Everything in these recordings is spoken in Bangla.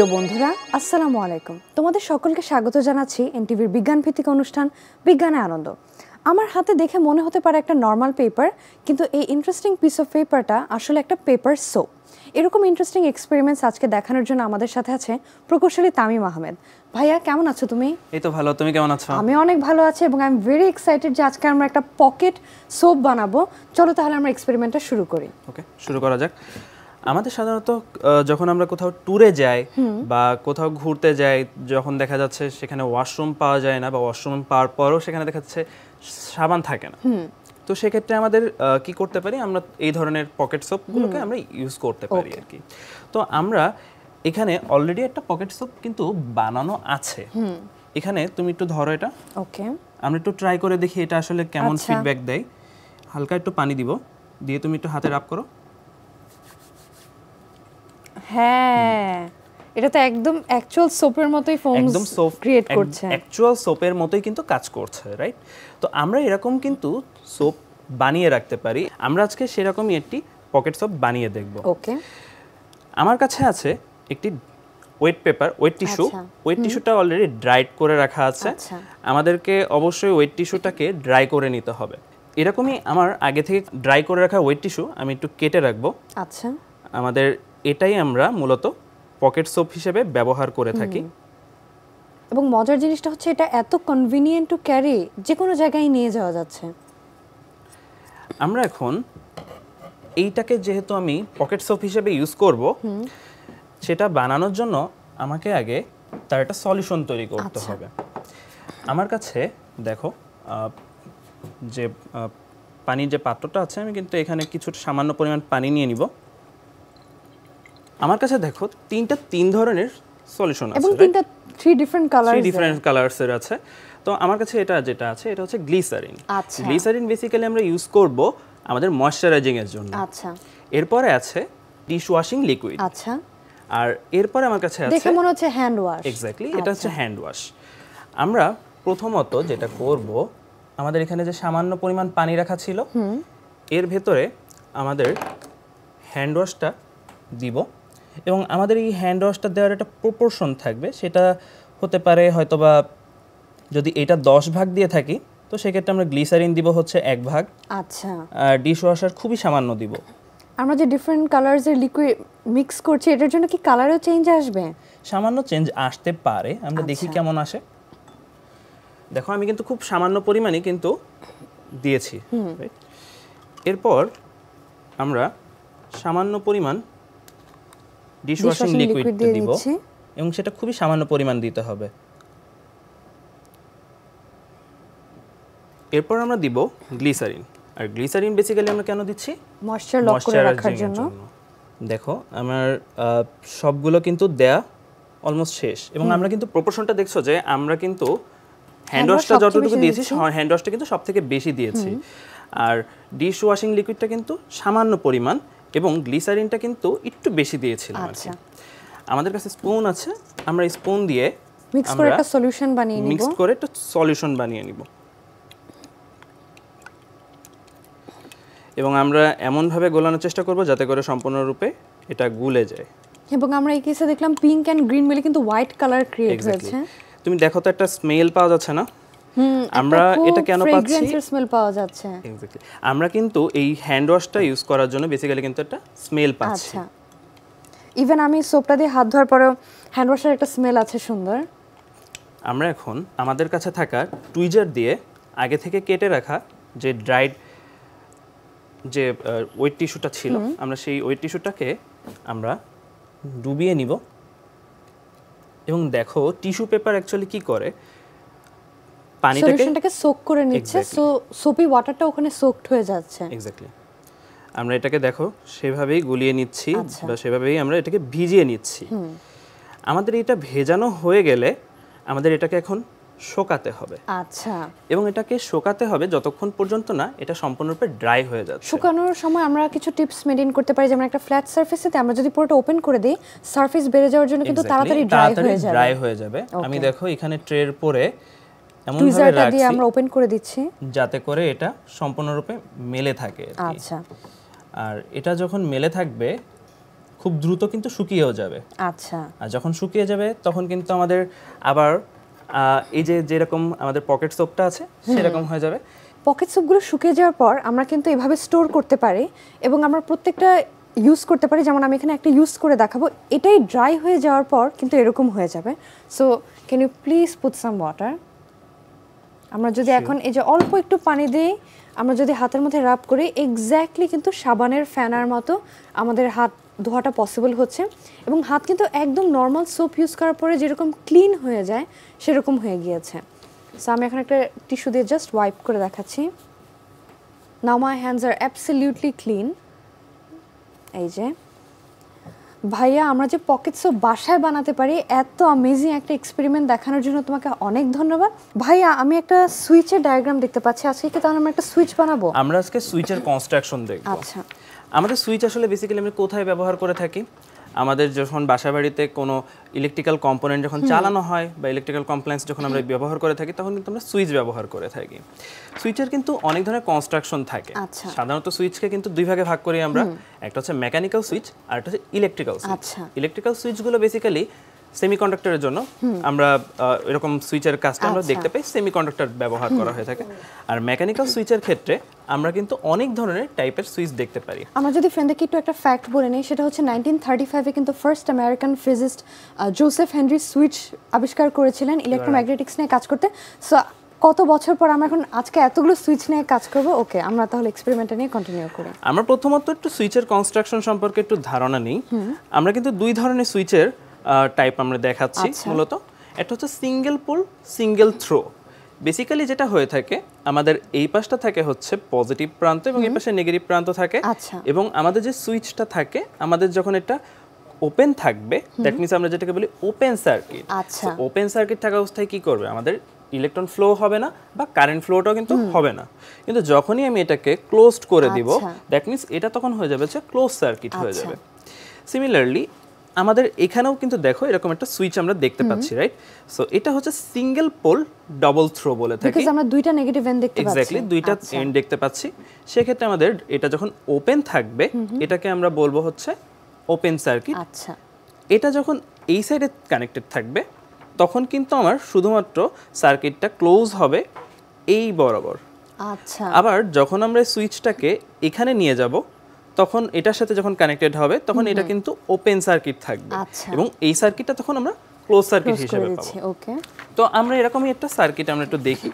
প্রিয় বন্ধুরা, আসসালামু আলাইকুম। তোমাদের সকলকে স্বাগত জানাচ্ছি এনটিভির বিজ্ঞান ভিত্তিক অনুষ্ঠান বিজ্ঞানে আনন্দ। আমার হাতে দেখে মনে হতে পারে একটা নর্মাল পেপার, কিন্তু এই ইন্টারেস্টিং পিস অফ পেপারটা আসলে একটা পেপার সোপ। এরকম ইন্টারেস্টিং এক্সপেরিমেন্টস আজকে দেখানোর জন্য আমাদের সাথে আছে প্রকৌশলী তামিম আহমেদ। ভাইয়া, কেমন আছো তুমি? এই তো ভালো, তুমি কেমন আছো? আমি অনেক ভালো আছি এবং আই এম ভেরি এক্সাইটেড যে আজকে আমরা একটা পকেট সোপ বানাবো। চলো তাহলে আমরা এক্সপেরিমেন্টটা শুরু করি। ওকে, শুরু করা যাক। আমাদের সাধারণত যখন আমরা কোথাও ট্যুরে যাই বা কোথাও ঘুরতে যাই, যখন দেখা যাচ্ছে সেখানে ওয়াশরুম পাওয়া যায় না বা ওয়াশরুম পাওয়ার পরও সেখানে দেখা যাচ্ছে সাবান থাকে না, তো সেক্ষেত্রে আমাদের কি করতে পারি, আমরা এই ধরনের পকেট সোপগুলোকে আমরা ইউজ করতে পারি আর কি। তো আমরা এখানে অলরেডি একটা পকেট সোপ কিন্তু বানানো আছে। এখানে তুমি একটু ধরো এটা। ওকে, আমরা একটু ট্রাই করে দেখি এটা আসলে কেমন ফিডব্যাক দেয়। হালকা একটু পানি দিব, দিয়ে তুমি একটু হাতে রাব করো। হ্যাঁ, এটা তো একদম অ্যাকচুয়াল সোপের মতোই ফোমস ক্রিয়েট করছে, অ্যাকচুয়াল সোপের মতোই কিন্তু কাজ করছে, রাইট? তো আমরা এরকম কিন্তু সোপ বানিয়ে রাখতে পারি। আমরা আজকে সেরকমই একটি পকেট সোপ বানিয়ে দেখব। ওকে, আমার কাছে আছে একটি wet paper, wet tissue. Wet টিস্যুটা অলরেডি ড্রাইড করে রাখা আছে। আমাদেরকে অবশ্যই ওয়েট টিস্যুটাকে ড্রাই করে নিতে হবে। এরকমই আমার আগে থেকে ড্রাই করে রাখা ওয়েট টিস্যু আমি একটু কেটে রাখবো। আচ্ছা, আমাদের এটাই আমরা মূলত পকেট সোপ হিসেবে ব্যবহার করে থাকি। এবং মজার জিনিসটা হচ্ছে এটা এত কনভিনিয়েন্ট টু ক্যারি, যে কোনো জায়গায় নিয়ে যাওয়া যাচ্ছে। আমরা এখন এইটাকে যেহেতু আমি পকেট সোপ হিসেবে ইউজ করব, সেটা বানানোর জন্য আমাকে আগে তার একটা সলিউশন তৈরি করতে হবে। আমার কাছে দেখো যে পানির যে পাত্রটা আছে, আমি কিন্তু এখানে কিছু সামান্য পরিমাণ পানি নিয়ে নিব। আমার কাছে দেখো তিন ধরনের সলিউশন আছে, এবং থ্রি ডিফারেন্ট কালারসের আছে। তো আমার কাছে যেটা আছে এটা হচ্ছে গ্লিসারিন। গ্লিসারিন বেসিক্যালি আমরা ইউজ করব আমাদের ময়শ্চারাইজিং এর জন্য। আচ্ছা, এরপরে আছে ডিশ ওয়াশিং লিকুইড। আচ্ছা, আর এরপরে আমার কাছে আছে, দেখে মনে হচ্ছে হ্যান্ড ওয়াশ। এক্স্যাক্টলি, এটা হচ্ছে হ্যান্ড ওয়াশ। আমরা প্রথমত যেটা করব, আমাদের এখানে যে সামান্য পরিমাণ পানি রাখা ছিল, এর ভেতরে আমাদের হ্যান্ড ওয়াশটা দিব। এবং আমাদের এই হ্যান্ড ওয়াশটা দেওয়ার একটা প্রপোর্শন থাকবে। সেটা হতে পারে হয়তোবা যদি এটা 10 ভাগ দিয়ে থাকি, তো সেক্ষেত্রে আমরা গ্লিসারিন দিব হচ্ছে 1 ভাগ। আচ্ছা, আর ডিশ ওয়াশার খুবই সামান্য দিব। আমরা যে ডিফারেন্ট কালারসের লিকুইড মিক্স করছি, এটার জন্য কি কালারও চেঞ্জ আসবে? সামান্য চেঞ্জ আসতে পারে, আমরা দেখি কেমন আসে। দেখো আমি কিন্তু খুব সামান্য পরিমাণে কিন্তু দিয়েছি। এরপর আমরা সামান্য পরিমাণ ডিশ ওয়াশিং লিকুইড দিব, এবং সেটা খুবই সামান্য পরিমাণ দিতে হবে। এরপর আমরা দিব গ্লিসারিন। আর গ্লিসারিন বেসিক্যালি আমরা কেন দিচ্ছি? ময়েশ্চার লক করে রাখার জন্য। দেখো আমার সবগুলো কিন্তু দেয়া অলমোস্ট শেষ, এবং আমরা কিন্তু প্রপোর্শনটা দেখছো যে আমরা কিন্তু হ্যান্ড ওয়াশটা যতটুকু দিয়েছি, হ্যান্ড ওয়াশটা কিন্তু সবথেকে বেশি দিয়েছি। আর ডিশ ওয়াশিং লিকুইডটা কিন্তু সামান্য পরিমাণ, এবং গ্লিসারিনটা কিন্তু একটু বেশি দিয়েছিলাম। আচ্ছা, আমাদের কাছে স্পুন আছে, আমরা এই স্পুন দিয়ে মিক্স করে একটা সলিউশন বানিয়ে নিব। মিক্স করে একটা সলিউশন বানিয়ে নিব। এবং আমরা এমন ভাবে গোলানোর চেষ্টা করব যাতে করে সম্পূর্ণরূপে এটা গুলে যায়। এবং আমরা এই কেসে দেখলাম পিঙ্ক এন্ড গ্রিন মিলে কিন্তু হোয়াইট কালার ক্রিয়েট হয়েছে। তুমি দেখো তো একটা স্মেল পাওয়া যাচ্ছে না? আমরা এটা কেন পাচ্ছি? ফ্রেগ্রেন্সের স্মেল পাওয়া যাচ্ছে। এক্স্যাক্টলি, আমরা কিন্তু এই হ্যান্ড ওয়াশটা ইউজ করার জন্য বেসিক্যালি কিন্তু একটা স্মেল পাচ্ছি। আচ্ছা, ইভেন আমি সোপটা দিয়ে হাত ধোয়ার পরেও হ্যান্ড ওয়াশের একটা স্মেল আছে সুন্দর। আমরা এখন আমাদের কাছে থাকা টুইজার দিয়ে আগে থেকে কেটে রাখা যে ড্রাইড যে ওয়েট টিস্যুটা ছিল, আমরা সেই ওয়েট টিস্যুটাকে আমরা ডুবিয়ে নিব। এবং দেখো টিস্যু পেপার অ্যাকচুয়ালি কি করে, পানিটাকে সোক করে নিচ্ছে, সো সোপি ওয়াটারটা ওখানে সোকড হয়ে যাচ্ছে। এক্স্যাক্টলি, আমরা এটাকে দেখো সেভাবেই গুলিয়ে নিচ্ছি বা সেভাবেই আমরা এটাকে ভিজিয়ে নিচ্ছি। আমাদের এটা ভেজানো হয়ে গেলে আমাদের এটাকে এখন শোকাতে হবে। আচ্ছা, এবং এটাকে শোকাতে হবে যতক্ষণ পর্যন্ত না এটা সম্পূর্ণরূপে ড্রাই হয়ে যাচ্ছে। শুকানোর সময় আমরা কিছু টিপস মেইনটেইন করতে পারি, যেমন একটা ফ্ল্যাট সারফেসেতে আমরা যদি পুরোটা ওপেন করে দেই, সারফেস বেড়ে যাওয়ার জন্য কিন্তু তাড়াতাড়ি ড্রাই হয়ে যাবে। আমি দেখো এখানে ট্রের পরে এমন ভাবে রাখছি দিয়ে আমরা ওপেন করে দিচ্ছি যাতে করে এটা সম্পূর্ণরূপে মেলে থাকে। আচ্ছা, আর এটা যখন মেলে থাকবে খুব দ্রুত কিন্তু শুকিয়েও যাবে। আচ্ছা, আর যখন শুকিয়ে যাবে তখন কিন্তু আমাদের আবার এই যে যেরকম আমাদের পকেট সোপটা আছে সেরকম হয়ে যাবে। পকেট সোপগুলো শুকিয়ে যাওয়ার পর আমরা কিন্তু এভাবে স্টোর করতে পারি এবং আমরা প্রত্যেকটা ইউজ করতে পারি। যেমন আমি এখানে একটা ইউজ করে দেখাবো, এটাই ড্রাই হয়ে যাওয়ার পর কিন্তু এরকম হয়ে যাবে। So can you please put some water. আমরা যদি এখন এই যে অল্প একটু পানি দিই, আমরা যদি হাতের মধ্যে রাব করি, এক্স্যাক্টলি কিন্তু সাবানের ফেনার মতো আমাদের হাত ধোয়াটা পসিবল হচ্ছে এবং হাত কিন্তু একদম নর্মাল সোপ ইউজ করার পরে যেরকম ক্লিন হয়ে যায় সেরকম হয়ে গিয়েছে। সো আমি এখন একটা টিস্যু দিয়ে জাস্ট ওয়াইপ করে দেখাচ্ছি। Now my hands are absolutely clean. এই যে ভাইয়া, আমরা যে পকেট সোপ বাসায় বানাতে পারি, এত অ্যামেজিং একটা এক্সপেরিমেন্ট দেখানোর জন্য তোমাকে অনেক ধন্যবাদ। ভাইয়া, আমি একটা সুইচের ডায়াগ্রাম দেখতে পাচ্ছি, আজকে কি তাহলে আমরা একটা সুইচ বানাবো? আমরা আজকে সুইচের কনস্ট্রাকশন দেখব। আচ্ছা, আমাদের সুইচ আসলে বেসিক্যালি আমরা কোথায় ব্যবহার করে থাকি? আমাদের যখন বাসাবাড়িতে কোনো ইলেকট্রিক্যাল কম্পোনেন্ট যখন চালানো হয় বা ইলেকট্রিক্যাল কমপ্লেন্স যখন আমরা ব্যবহার করে থাকি তখন কিন্তু আমরা সুইচ ব্যবহার করে থাকি। সুইচের কিন্তু অনেক ধরনের কনস্ট্রাকশন থাকে। সাধারণত সুইচকে কিন্তু দুই ভাগে ভাগ করি আমরা, একটা হচ্ছে মেকানিক্যাল সুইচ আর একটা হচ্ছে ইলেকট্রিক্যাল সুইচ। ইলেকট্রিক্যাল সুইচগুলো বেসিক্যালি সেমিকন্ডাক্টরের জন্য আমরা এরকম সুইচের কাজটা আমরা দেখতে পাই, সেমিকন্ডাক্টর ব্যবহার করা হয়ে থাকে। আর মেকানিক্যাল সুইচের ক্ষেত্রে আমরা কিন্তু অনেক ধরনের টাইপের সুইচ দেখতে পারি। আমরা যদি ফ্রেন্ডকে একটু একটা ফ্যাক্ট বলে নিই, সেটা হচ্ছে 1935 এ কিন্তু first American physicist Joseph Henry switch আবিষ্কার করেছিলেন ইলেকট্রোম্যাগনেটিক্স নিয়ে কাজ করতে। সো কত বছর পর আমরা এখন আজকে এতগুলো সুইচ নিয়ে কাজ করব। ওকে, আমরা তাহলে এক্সপেরিমেন্টটা নিয়ে কন্টিনিউ করি। আমরা প্রথমত একটু সুইচের কনস্ট্রাকশন সম্পর্কে একটু ধারণা নিই। আমরা কিন্তু দুই ধরনের সুইচের টাইপ আমরা দেখাচ্ছি মূলত। একটা হচ্ছে single pole, single throw. Basically যেটা হয়ে থাকে, আমাদের এই পাশটা থাকে হচ্ছে পজিটিভ প্রান্ত এবং এই পাশে নেগেটিভ প্রান্ত থাকে। এবং আমাদের যে সুইচটা থাকে, আমাদের যখন এটা ওপেন থাকবে, দ্যাট মিন্স আমরা যেটাকে বলি ওপেন সার্কিট। ওপেন সার্কিট থাকা অবস্থায় কি করবে, আমাদের ইলেকট্রন ফ্লো হবে না বা কারেন্ট ফ্লোটাও কিন্তু হবে না। কিন্তু যখনই আমি এটাকে ক্লোজড করে দিব, দ্যাট মিন্স এটা তখন হয়ে যাবে যে ক্লোজ সার্কিট হয়ে যাবে। সিমিলারলি আমাদের এখানেও কিন্তু দেখো এরকম একটা সুইচ আমরা দেখতে পাচ্ছি, রাইট? সো এটা হচ্ছে সিঙ্গেল পোল ডাবল থ্রো বলে থাকি, বিকজ আমরা দুইটা নেগেটিভ এন্ড দেখতে পাচ্ছি। এক্স্যাক্টলি, দুইটা এন্ড দেখতে পাচ্ছি। সেই ক্ষেত্রে আমাদের এটা যখন ওপেন থাকবে, এটাকে আমরা বলবো হচ্ছে ওপেন সার্কিট। আচ্ছা, এটা যখন এই সাইডে কানেক্টেড থাকবে তখন কিন্তু আমার শুধুমাত্র সার্কিটটা ক্লোজ হবে এই বরাবর। আচ্ছা, আবার যখন আমরা সুইচটাকে এখানে নিয়ে যাব তখন এটার সাথে যখন কানেক্টেড হবে তখন এটা কিন্তু ওপেন সার্কিট থাকবে এবং এই সার্কিটটা তখন আমরা ক্লোজ সার্কিট হিসেবে পাবো। ওকে, তো আমরা এরকমই একটা সার্কিট আমরা একটু দেখি।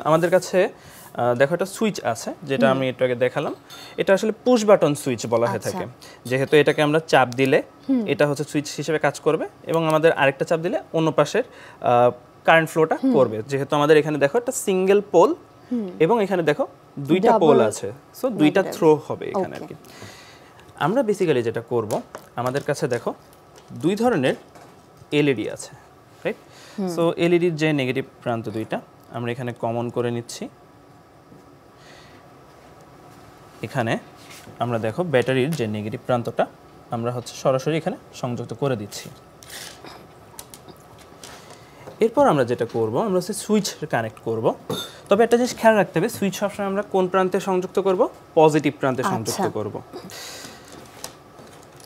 আমাদের কাছে দেখো একটা সুইচ আছে, যেটা আমি একটু আগে দেখালাম। এটা আসলে পুশ বাটন সুইচ বলা হয়ে থাকে, যেহেতু এটাকে আমরা চাপ দিলে এটা হচ্ছে সুইচ হিসেবে কাজ করবে এবং আমাদের আরেকটা চাপ দিলে অন্য পাশের কারেন্ট ফ্লোটা করবে। যেহেতু আমাদের এখানে দেখো একটা সিঙ্গেল পোল এবং এখানে দেখো দুইটা পোল আছে, সো দুইটা থ্রো হবে এখানে আর কি। আমরা বেসিক্যালি যেটা করব, আমাদের কাছে দেখো দুই ধরনের এলইডি আছে, রাইট? সো এলইডির যে নেগেটিভ প্রান্ত দুইটা আমরা এখানে কমন করে নিচ্ছি। এখানে আমরা দেখো ব্যাটারির যে নেগেটিভ প্রান্তটা আমরা হচ্ছে সরাসরি এখানে সংযুক্ত করে দিচ্ছি। এরপর আমরা যেটা করব, আমরা হচ্ছে সুইচ কানেক্ট করব। তবে একটা জিনিস খেয়াল রাখতে হবে, সুইচ সবসময় আমরা কোন প্রান্তে সংযুক্ত করব? পজিটিভ প্রান্তে সংযুক্ত করব।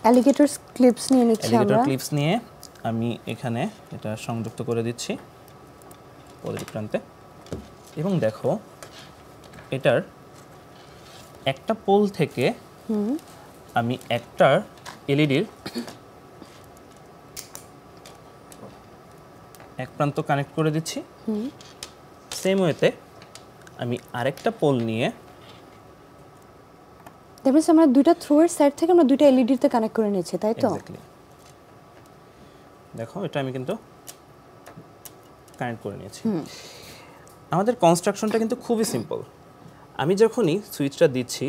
অ্যালিগেটর ক্লিপস নিয়ে নিচ্ছি আমরা। অ্যালিগেটর ক্লিপস নিয়ে আমি এখানে এটা সংযুক্ত করে দিচ্ছি পজিটিভ প্রান্তে। এবং দেখো এটার একটা পোল থেকে আমি একটা এলইডির এক প্রান্ত কানেক্ট করে দিচ্ছি। সেম ওয়েতে আমি আরেকটা পোল নিয়ে, তারপরে আমরা দুইটা থ্রোয়ের সাইড থেকে আমরা দুইটা এলইডি তে কানেক্ট করে নিয়েছি, তাই তো? দেখো এটা আমি কিন্তু কানেক্ট করে নিয়েছি। আমাদের কনস্ট্রাকশনটা কিন্তু খুবই সিম্পল। আমি যখনই সুইচটা দিচ্ছি,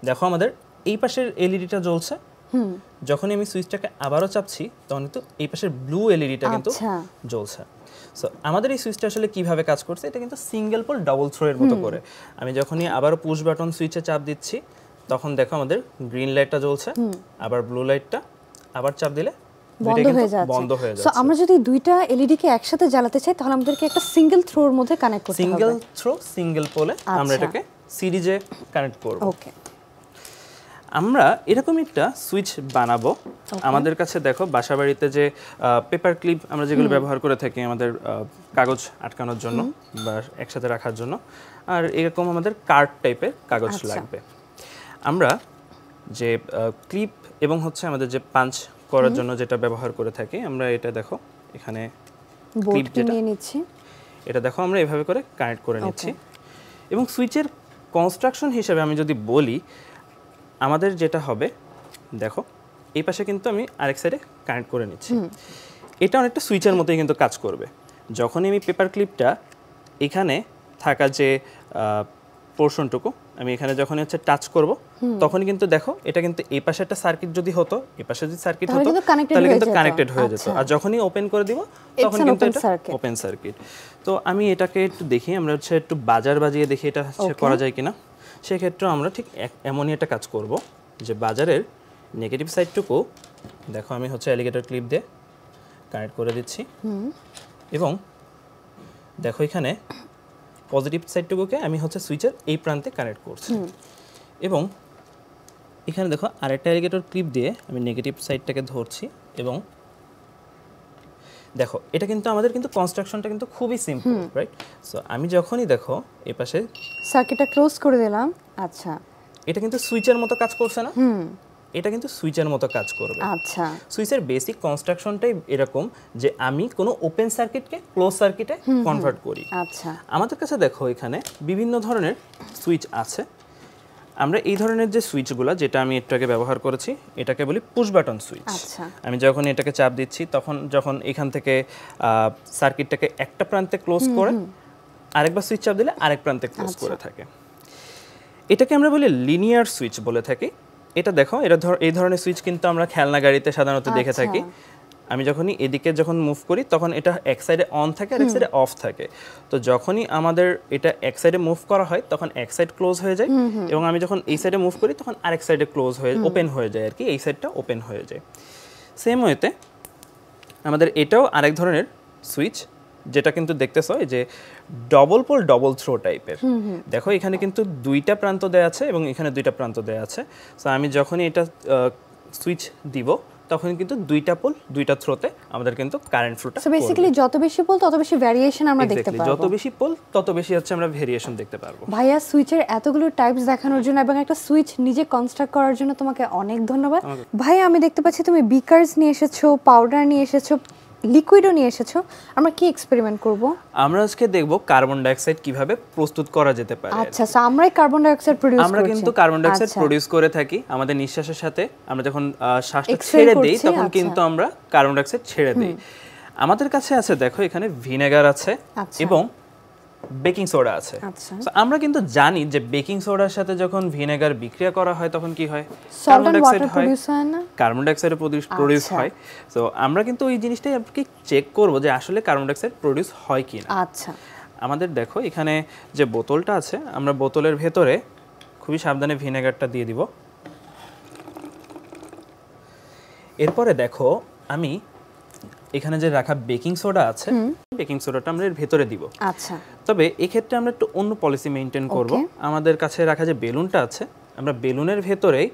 দেখো আমাদের এই পাশের এলইডিটা জ্বলছে। যখনই আমি সুইচটাকে আবারও চাপছি তখন কিন্তু এই পাশের ব্লু এলইডিটা কিন্তু জ্বলছে। সো আমাদের এই সুইচটা আসলে কিভাবে কাজ করছে, এটা কিন্তু সিঙ্গেল পোল ডাবল থ্রো এর মতো করে। আমি যখনই আবারও পুশ বাটন সুইচে চাপ দিচ্ছি তখন দেখো আমাদের গ্রিন লাইটটা জ্বলছে, আবার ব্লু লাইটটা আবার চাপ দিলে বন্ধ হয়ে যাচ্ছে। সো আমরা যদি দুইটা এলইডি কে একসাথে জ্বালাতে চাই তাহলে আমাদেরকে একটা সিঙ্গেল থ্রোর মধ্যে কানেক্ট করতে হবে। সিঙ্গেল থ্রো সিঙ্গেল পোলে আমরা এটাকে সিরিজে কানেক্ট করব। ওকে, আমরা এরকম একটা সুইচ বানাবো। আমাদের কাছে দেখো বাসাবাড়িতে যে পেপার ক্লিপ আমরা যেগুলো ব্যবহার করে থাকি আমাদের কাগজ আটকানোর জন্য বা একসাথে রাখার জন্য, আর এরকম আমাদের কার্ড টাইপের কাগজ লাগবে। আমরা যে ক্লিপ এবং হচ্ছে আমাদের যে পাঞ্চ করার জন্য যেটা ব্যবহার করে থাকি, আমরা এটা দেখো এখানে ক্লিপ যেটা নিয়ে নিচ্ছি, এটা দেখো আমরা এভাবে করে কানেক্ট করে নিচ্ছি। এবং সুইচের কনস্ট্রাকশন হিসেবে আমি যদি বলি, আমাদের যেটা হবে দেখো এই পাশে কিন্তু আমি আরেক সাইডে কানেক্ট করে নিচ্ছি। এটা অনেকটা সুইচের মতোই কিন্তু কাজ করবে। যখনই আমি পেপার ক্লিপটা এখানে থাকা যে পোর্শনটুকু আমি এখানে যখন হচ্ছে টাচ করব, তখনই কিন্তু দেখো এটা কিন্তু এই পাশে একটা সার্কিট যদি হতো, এই পাশে যদি সার্কিট হতো তাহলে কিন্তু কানেক্টেড হয়ে যেত। আর যখনই ওপেন করে দিব তখন কিন্তু এটা ওপেন সার্কিট। তো আমি এটাকে একটু দেখি, আমরা হচ্ছে একটু বাজার বাজিয়ে দেখি এটা হচ্ছে করা যায় কিনা। সেক্ষেত্রে আমরা ঠিক এমনই একটা কাজ করব যে বাজারের নেগেটিভ সাইডটুকু দেখো আমি হচ্ছে অ্যালিগেটর ক্লিপ দিয়ে কানেক্ট করে দিচ্ছি। এবং দেখো এখানে পজিটিভ সাইডটুকুকে আমি হচ্ছে সুইচের এই প্রান্তে কানেক্ট করছি। এবং এখানে দেখো আরেকটা অ্যালিগেটর ক্লিপ দিয়ে আমি নেগেটিভ সাইডটাকে ধরছি। এবং দেখো এটা কিন্তু আমাদের কিন্তু কনস্ট্রাকশনটা কিন্তু খুবই সিম্পল, রাইট? সো আমি যখনই দেখো এই পাশে সার্কিটটা ক্লোজ করে দিলাম, আচ্ছা এটা কিন্তু সুইচের মতো কাজ করছে না? এটা কিন্তু সুইচের মতো কাজ করবে। আচ্ছা, সুইচের বেসিক কনস্ট্রাকশনটাই এরকম যে আমি কোনো ওপেন সার্কিটকে ক্লোজ সার্কিটে কনভার্ট করি। আচ্ছা, আমাদের কাছে দেখো এখানে বিভিন্ন ধরনের সুইচ আছে। আমরা এই ধরনের যে সুইচগুলো যেটা আমি একটু আগে ব্যবহার করেছি এটাকে বলি পুশ বাটন সুইচ। আচ্ছা, আমি যখন এটাকে চাপ দিচ্ছি তখন যখন এখান থেকে সার্কিটটাকে একটা প্রান্তে ক্লোজ করে আরেকবার সুইচ চাপ দিলে আরেক প্রান্তে ক্লোজ করে থাকে। এটাকে আমরা বলি লিনিয়ার সুইচ বলে থাকি। এটা দেখো এটা এই ধরনের সুইচ কিন্তু আমরা খেলনা গাড়িতে সাধারণত দেখে থাকি। আমি যখনই এদিকে যখন মুভ করি তখন এটা এক সাইডে অন থাকে আর এক সাইডে অফ থাকে। তো যখনই আমাদের এটা এক সাইডে মুভ করা হয় তখন এক সাইড ক্লোজ হয়ে যায়, এবং আমি যখন এই সাইডে মুভ করি তখন আরেক সাইডে ক্লোজ হয়ে ওপেন হয়ে যায় আর কি, এই সাইডটা ওপেন হয়ে যায়। সেম ওয়েতে আমাদের এটাও আরেক ধরনের সুইচ, যেটা কিন্তু দেখতেছো যে ডবল পোল ডবল থ্রো টাইপের। দেখো এখানে কিন্তু দুইটা প্রান্ত দেয়া আছে এবং এখানে দুইটা প্রান্ত দেয়া আছে। সো আমি যখনই এটা সুইচ দিব তখন কিন্তু দুইটা পোল দুইটা থ্রোতে আমাদের কিন্তু কারেন্ট ফ্লোটা। সো বেসিক্যালি যত বেশি পোল তত বেশি ভেরিয়েশন আমরা দেখতে পারবো। যত বেশি পোল তত বেশি হচ্ছে আমরা ভেরিয়েশন দেখতে পারবো। ভাইয়া সুইচের এতগুলো টাইপস দেখানোর জন্য এবং একটা সুইচ নিজে কনস্ট্রাক্ট করার জন্য তোমাকে অনেক ধন্যবাদ। ভাইয়া আমি দেখতে পাচ্ছি তুমি বিকারস নিয়ে এসেছো, পাউডার নিয়ে এসেছো, লিকুইডও নিয়ে এসেছো। আমরা কি এক্সপেরিমেন্ট করব? আমরা আজকে দেখব কার্বন ডাই অক্সাইড কিভাবে প্রস্তুত করা যেতে পারে। আচ্ছা, সো আমরাই কার্বন ডাই অক্সাইড প্রোডিউস করছি। আমরা কিন্তু কার্বন ডাই অক্সাইড প্রোডিউস করে থাকি আমাদের নিঃশ্বাসের সাথে। আমরা যখন শ্বাসটা ছেড়ে দেই তখন কিন্তু আমরা কার্বন ডাই অক্সাইড ছেড়ে দেই। আমাদের কাছে আছে দেখো এখানে ভিনেগার আছে এবং বেকিং সোডা আছে। সো আমরা কিন্তু জানি যে বেকিং সোডার সাথে যখন ভিনেগার বিক্রিয়া করা হয় তখন কি হয়? কার্বন ডাই অক্সাইড হয়, কার্বন ডাই অক্সাইড প্রোডিউস হয়। সো আমরা কিন্তু ওই জিনিসটাই আপনি চেক করব যে আসলে কার্বন ডাই অক্সাইড প্রোডিউস হয় কিনা। আচ্ছা, আমাদের দেখো এখানে যে বোতলটা আছে, আমরা বোতলের ভেতরে খুবই সাবধানে ভিনেগারটা দিয়ে দিব। এরপরে দেখো আমি এখানে যে রাখা বেকিং সোডা আছে, বেকিং সোডাটা আমরা এর ভেতরে দিব। আচ্ছা, তবে এই ক্ষেত্রে আমরা একটু অন্য পলিসি মেইনটেইন করব। আমাদের কাছে রাখা যে বেলুনটা আছে, আমরা বেলুনের ভেতরেই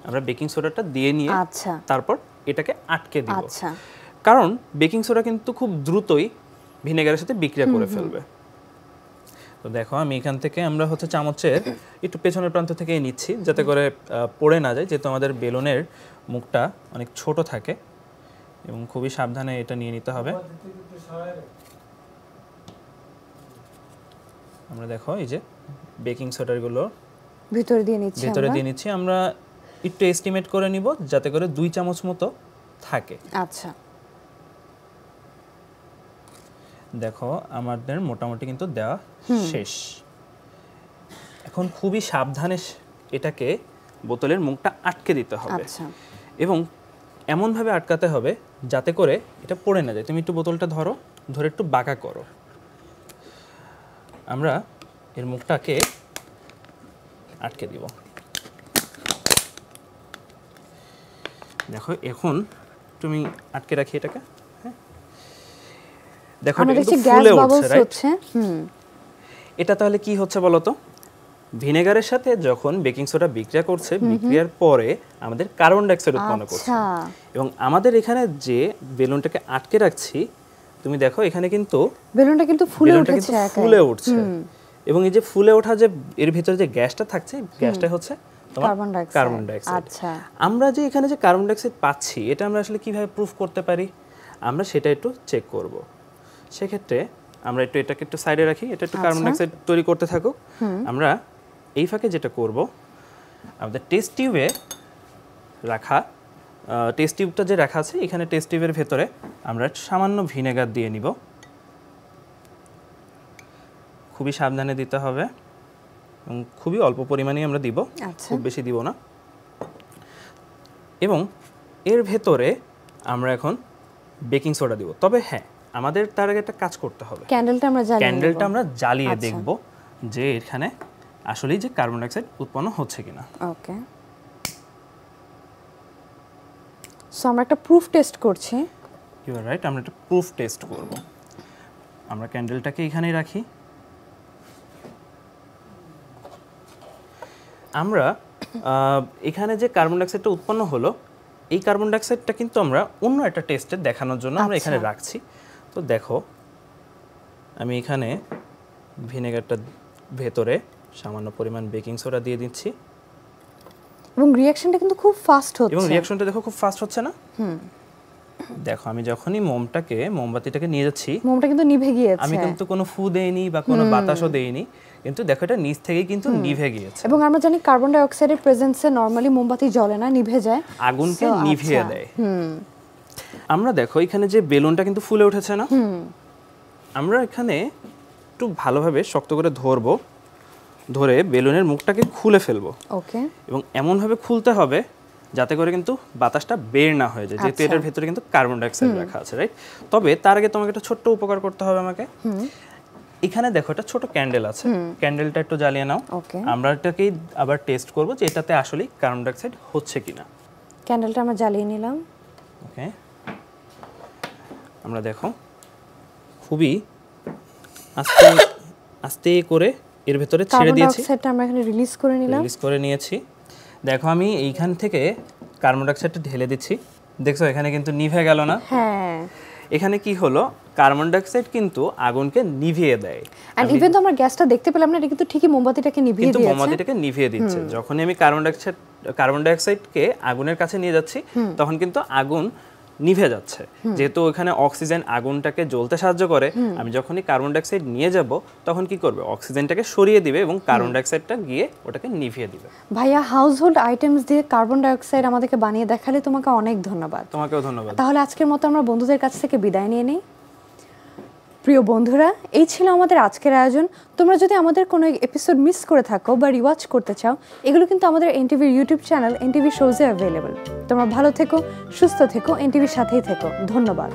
আমরা বেকিং সোডাটা দিয়ে নিয়ে তারপর এটাকে আটকে দিব। কারণ বেকিং সোডা কিন্তু খুব দ্রুতই ভিনেগারের সাথে বিক্রিয়া করে ফেলবে। তো দেখো আমি এখান থেকে আমরা হচ্ছে চামচের একটু পেছনের প্রান্ত থেকে নিচ্ছি যাতে করে পড়ে না যায়, যেহেতু আমাদের বেলুনের মুখটা অনেক ছোট থাকে এবং খুবই সাবধানে এটা নিয়ে নিতে হবে। আমরা দেখো এই যে বেকিং সোডাগুলো ভিতরে দিয়ে নিচ্ছি। আমরা একটু এস্টিমেট করে নিব যাতে করে 2 চামচ মতো থাকে। আচ্ছা, দেখো আমাদের মোটামুটি কিন্তু দেওয়া শেষ। এখন খুবই সাবধানে এটাকে বোতলের মুখটা আটকে দিতে হবে। এবং এমনভাবে আটকাতে হবে যাতে করে এটা পড়ে না যায়। তুমি একটু বোতলটা ধরো, ধরে একটু বাঁকা করো। আমরা এর মুখটাকে আটকে দিব। দেখো এখন তুমি আটকে রাখি এটাকে। হ্যাঁ, দেখো এটা কিন্তু ফুলে উঠছে, রাইট? এটা তাহলে কি হচ্ছে বলো তো? ভিনেগারের সাথে যখন বেকিং সোডা বিক্রিয়া করছে বিক্রিয়ার পরে আমাদের কার্বন ডাই অক্সাইড উৎপন্ন করছে এবং আমাদের এখানে যে বেলুনটাকে আটকে রাখছি তুমি দেখো এখানে কিন্তু বেলুনটা কিন্তু ফুলে উঠছে এবং এই যে ফুলে ওঠা যে এর ভিতরে যে গ্যাসটা থাকছে গ্যাসটা হচ্ছে কার্বন ডাই অক্সাইড। আচ্ছা আমরা যে এখানে যে কার্বন ডাই অক্সাইড পাচ্ছি এটা আমরা আসলে কিভাবে প্রুফ করতে পারি আমরা সেটা একটু চেক করব। সেক্ষেত্রে আমরা এটাকে একটু সাইডে রাখি, এটা একটু কার্বন ডাই অক্সাইড তৈরি করতে থাকুক। আমরা এই ফাঁকে যেটা করব আমাদের টেস্ট টিউবে রাখা টেস্ট টিউবটা যে রাখা আছে এখানে টেস্ট টিউবের ভেতরে আমরা সামান্য ভিনেগার দিয়ে নিব। খুবই সাবধানে দিতে হবে এবং খুবই অল্প পরিমাণেই আমরা দিব, খুব বেশি দিব না। এবং এর ভেতরে আমরা এখন বেকিং সোডা দিব। তবে হ্যাঁ আমাদের তার আগে একটা কাজ করতে হবে, ক্যান্ডেলটা আমরা জ্বালিয়ে দেখব যে এখানে আসলেই যে কার্বন ডাই অক্সাইড উৎপন্ন হচ্ছে কিনা। ওকে, সো আমরা একটা প্রুফ টেস্ট করছি। ইউ আর রাইট, আমরা একটা প্রুফ টেস্ট করব। আমরা ক্যান্ডেলটাকে এখানেই রাখি। আমরা এখানে যে কার্বন ডাই অক্সাইডটা উৎপন্ন হলো এই কার্বন ডাই অক্সাইডটা কিন্তু আমরা অন্য একটা টেস্টে দেখানোর জন্য আমরা এখানে রাখছি। তো দেখো আমি এখানে ভিনেগারটা ভেতরে সামান্য পরিমাণ বেকিং সোডা দিয়ে দিচ্ছি এবং রিঅ্যাকশনটা কিন্তু খুব ফাস্ট হচ্ছে। এবং রিঅ্যাকশনটা দেখো খুব ফাস্ট হচ্ছে না? দেখো আমি যখনই মোমবাতিটাকে নিয়ে যাচ্ছি মোমটা কিন্তু নিভে গিয়েছে। আমি কিন্তু কোনো ফু দেইনি বা কোনো বাতাসও দেইনি, কিন্তু দেখো এটা নিচ থেকেই কিন্তু নিভে গিয়েছে। এবং আমরা জানি কার্বন ডাই অক্সাইডের প্রেজেন্সে নরমালি মোমবাতি জ্বলে না, নিভে যায়, আগুনকে নিভিয়ে দেয়। আমরা দেখো এখানে যে বেলুনটা কিন্তু ফুলে উঠেছে না? আমরা এখানে একটু ভালোভাবে শক্ত করে ধরে বেলুনের মুখটাকে খুলে ফেলবো। ওকে, এবং এমনভাবে খুলতে হবে যাতে করে কিন্তু বাতাসটা বের না হয়ে যায়, যেহেতু এটার ভেতরে কিন্তু কার্বন ডাই অক্সাইড রাখা আছে, রাইট? তবে তার আগে তোমাকে একটা ছোট্ট উপকার করতে হবে আমাকে। এখানে দেখো একটা ছোট ক্যান্ডেল আছে, ক্যান্ডেলটা একটু জ্বালিয়ে নাও। আমরা এটাকেই আবার টেস্ট করব যে এটাতে আসলে কার্বন ডাই অক্সাইড হচ্ছে কিনা। ক্যান্ডেলটা আমরা জ্বালিয়ে নিলাম। ওকে, আমরা দেখো খুবই আস্তে আস্তে করে এর ভেতরে ছেড়ে দিয়েছি। কার্বন ডাই অক্সাইডটা আমরা এখানে রিলিজ করে নিয়েছি। দেখো আমি এইখান থেকে কার্বন ডাই অক্সাইডটা ঢেলে দিচ্ছি। দেখছো এখানে কিন্তু নিভে গেল না? হ্যাঁ, এখানে কি হলো, কার্বন ডাই অক্সাইড কিন্তু আগুনকে নিভিয়ে দেয়। আর ইভেন তো আমরা গ্যাসটা দেখতে পেলাম না, এটা কিন্তু ঠিকই মোমবাতিটাকে নিভিয়ে দিচ্ছে। যখনই আমি কার্বন ডাই অক্সাইডকে আগুনের কাছে নিয়ে যাচ্ছি তখন কিন্তু আগুন নিভে যাচ্ছে। যেহেতু ওখানে অক্সিজেন আগুনটাকে জ্বলতে সাহায্য করে, আমি যখনই কার্বন ডাই অক্সাইড নিয়ে যাব তখন কি করবে, অক্সিজেনটাকে সরিয়ে দিবে এবং কার্বন ডাই অক্সাইডটা গিয়ে ওটাকে নিভিয়ে দিবে। ভাইয়া, হাউসহোল্ড আইটেমস দিয়ে কার্বন ডাই অক্সাইড আমাদেরকে বানিয়ে দেখালে তোমাকে অনেক ধন্যবাদ। তোমাকেও ধন্যবাদ। তাহলে আজকের মতো আমরা বন্ধুদের কাছ থেকে বিদায় নিয়ে নিই। প্রিয় বন্ধুরা, এই ছিল আমাদের আজকের আয়োজন। তোমরা যদি আমাদের কোনো এপিসোড মিস করে থাকো বা রিওয়াচ করতে চাও, এগুলো কিন্তু আমাদের এনটিভির ইউটিউব চ্যানেল এনটিভি শোজে অ্যাভেলেবল। তোমরা ভালো থেকো, সুস্থ থেকো, এনটিভির সাথেই থেকো। ধন্যবাদ।